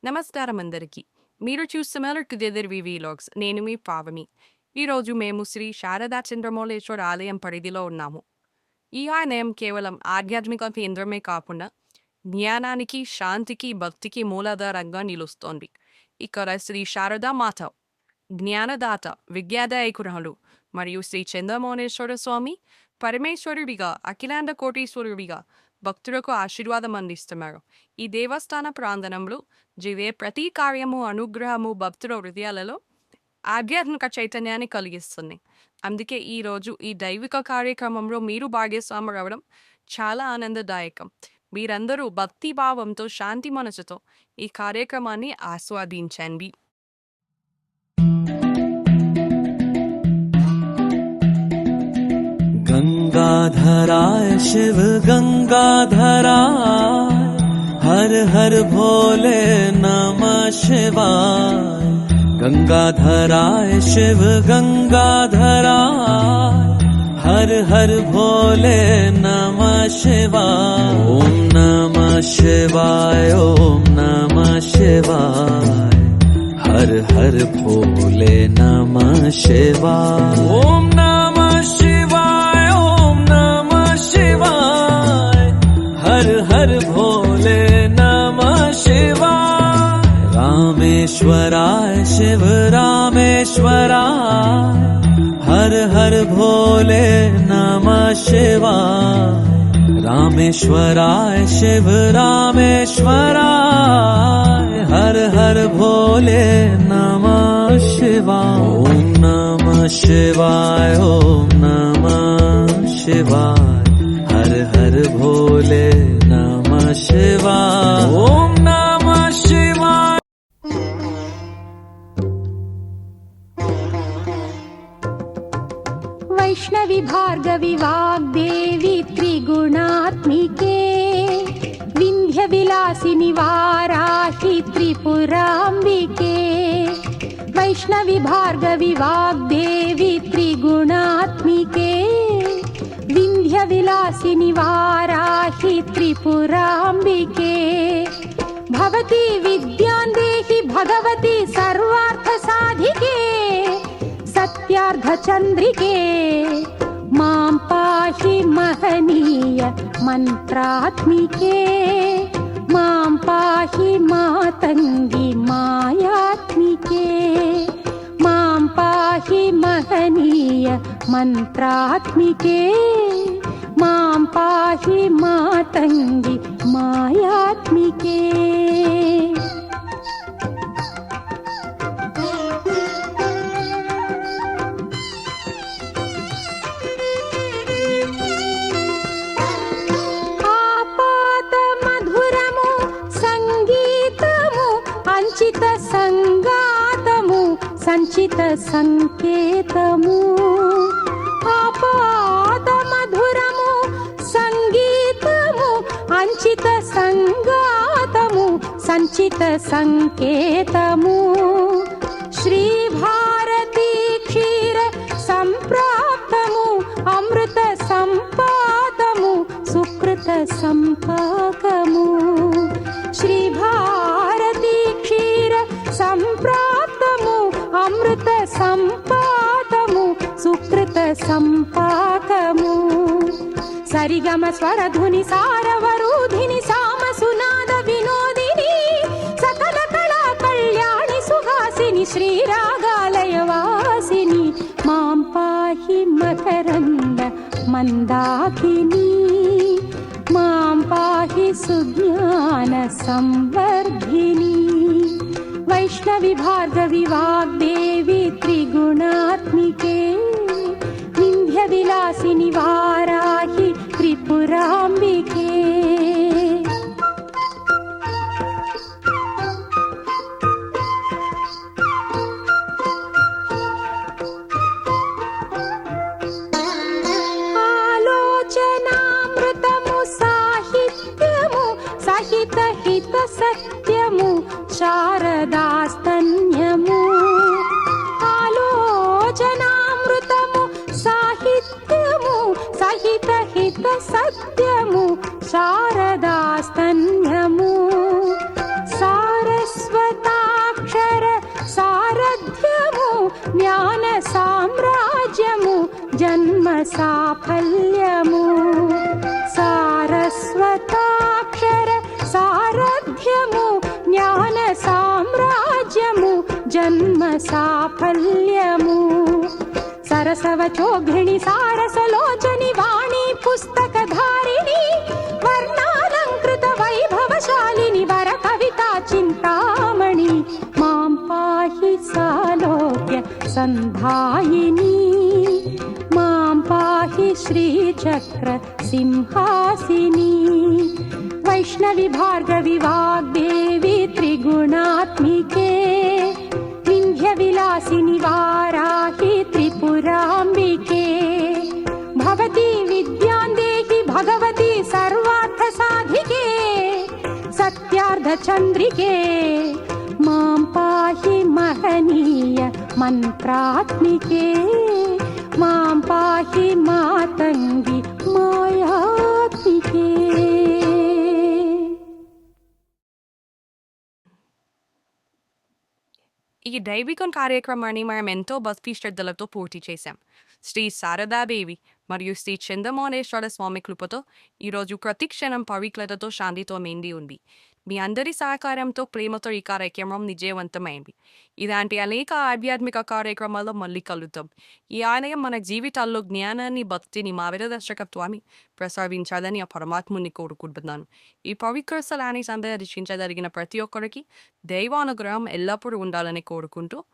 నమస్కారం అందరికీ. మీరు చూస్తున్నారు కుదేదర్ వీలాగ్స్. నేను మీ పావని. ఈరోజు మేము శ్రీ శారదా చంద్రమౌళేశ్వర ఆలయం పరిధిలో ఉన్నాము. ఈ ఆలయం కేవలం ఆధ్యాత్మిక కేంద్రమే కాకుండా జ్ఞానానికి, శాంతికి, భక్తికి మూలాధారంగా నిలుస్తోంది. ఇక్కడ శ్రీ శారదా మాత, జ్ఞానదాత, విద్యాదాయకురాలు మరియు శ్రీ చంద్రమౌళేశ్వర స్వామి పరమేశ్వరుడిగా, అఖిలాండ కోటీశ్వరుడిగా భక్తులకు ఆశీర్వాదం అందిస్తున్నారు. ఈ దేవస్థాన ప్రాంగణంలో జరిగే ప్రతి కార్యము, అనుగ్రహము భక్తుల హృదయాలలో ఆధ్యాత్మిక చైతన్యాన్ని కలిగిస్తుంది. అందుకే ఈరోజు ఈ దైవిక కార్యక్రమంలో మీరు భాగస్వామి అవ్వడం చాలా ఆనందదాయకం. మీరందరూ భక్తి భావంతో, శాంతి మనసుతో ఈ కార్యక్రమాన్ని ఆస్వాదించండి. गंगाधराय शिव गंगाधराय हर हर भोले नमः शिवाय। गंगाधराय शिव गंगाधराय हर हर भोले नमः शिवाय। ओम नमः शिवाय, ओम नमः शिवाय, हर हर भोले नमः शिवाय। ओम नमः शिवाय, ओम नमः शिवाय, हर हर भोले नमः शिवाय। रामेश्वराय शिव रामेश्वराय हर हर भोले नमः शिवाय। रामेश्वराय शिव रामेश्वराय हर हर भोले नमः शिवाय। ओम नमः शिवाय, ओम नमः शिवाय, हर हर भोले नमः शिवाय। ओम नमः शिवाय। वैष्णवी भार्गवी वाग्देवी त्रिगुणात्मिके, विंध्य विलासिनी वाराहि त्रिपुरांबिके। वैष्णवी भार्गवी वाग्देवी त्रिगुणात्मिके, विंध्य विलासिनी वाराहि त्रिपुरांबिके। भवती विद्यां देहि भगवती सर्वार्थ साधिके, सत्यार्धचन्द्रिके मां पाहि महनीय मन्त्रात्मिके। मां पाहि मातङ्गी मायात्मिके, मां पाहि महनीय मन्त्रात्मिके। मां पाहि मातङ्गी मायात्मिके। సంచిత సంగాతము సంచిత సంకేతము, ఆపాద మధురము సంగీతము అంచిత సంగాతము సంచిత సంకేతము। శ్రీ భారతీ క్షీర సంప్రాప్తము అమృత సంపాదము సుకృత సంపాకము। శ్రీ భారతీ క్షీర సంప్రాప్తము అమృత సంపాదము సుకృత సంపాకము। సరిగమ స్వరధుని సారవరూధిని సామ సునాద వినోదిని సకల కళా కళ్యాణి సుహాసిని శ్రీరాగాలయ వాసిని। మాం పాహి మకరంద మందాకిని, మాం పాహి సుజ్ఞాన సంవర్ధిని। वैष्णवी भार्गवी वाग्देवी त्रिगुणात्मिके, विंध्य विलासिनी वाराहि त्रिपुरांबिके। आलोचनामृतमु साहित्यमु सहित हित सत्यमु శారదాస్తన్యము। ఆలోచనామృతము సాహిత్యము సహిత హిత సత్యము శారదాస్తన్యము। సారస్వ సాఫల్యము సారస్వతాక్షర సారథ్యము జ్ఞాన సామ్రాజ్యము జన్మ సాఫల్యము సరసవచోఘ్రిణి సారసలోచని వాణి పుస్తకధారిణి వర్ణాలంకృత వైభవశాలిని వర కవితా చింతామణి మాం పాహి సాలోక్య సంధాయిని మాం పాహి శ్రీచక్ర సింహాసిని వైష్ణవి భార్గవి వాగ్దేవి త్రిగుణాత్మికే వింధ్య విలాసిని వారాహి త్రిపురాంబికే భవతి విద్యాందేహి భగవతి సర్వార్థ సాధికే సత్యార్థ చంద్రికే మాం పాహి మహనీయ మంత్రాత్మికే మాం పాహి మాతంగి మాయాత్మికే. ఈ దైవికం కార్యక్రమాన్ని మనం ఎంతో భక్తి శ్రద్ధలతో పూర్తి చేశాం. శ్రీ శారదాదేవి మరియు శ్రీ చంద్రమౌళేశ్వర స్వామి కృపతో ఈరోజు ప్రతి క్షణం పవిత్రతతో శాంతితో మెండి ఉంది. మీ అందరి సహకారంతో ప్రేమతో ఈ కార్యక్రమం విజయవంతమైంది. ఇలాంటి అనేక ఆధ్యాత్మిక కార్యక్రమాల్లో మళ్ళీ కలుద్దాం. ఈ ఆలయం మన జీవితాల్లో జ్ఞానాన్ని భక్తిని మార్గదర్శకత్వాన్ని ప్రసాదించాలని ఆ పరమాత్ముని కోరుకుంటున్నాను. ఈ పవిత్ర స్థలాన్ని సందర్శించగలిగిన ప్రతి ఒక్కరికి దైవానుగ్రహం ఎల్లప్పుడూ ఉండాలని కోరుకుంటూ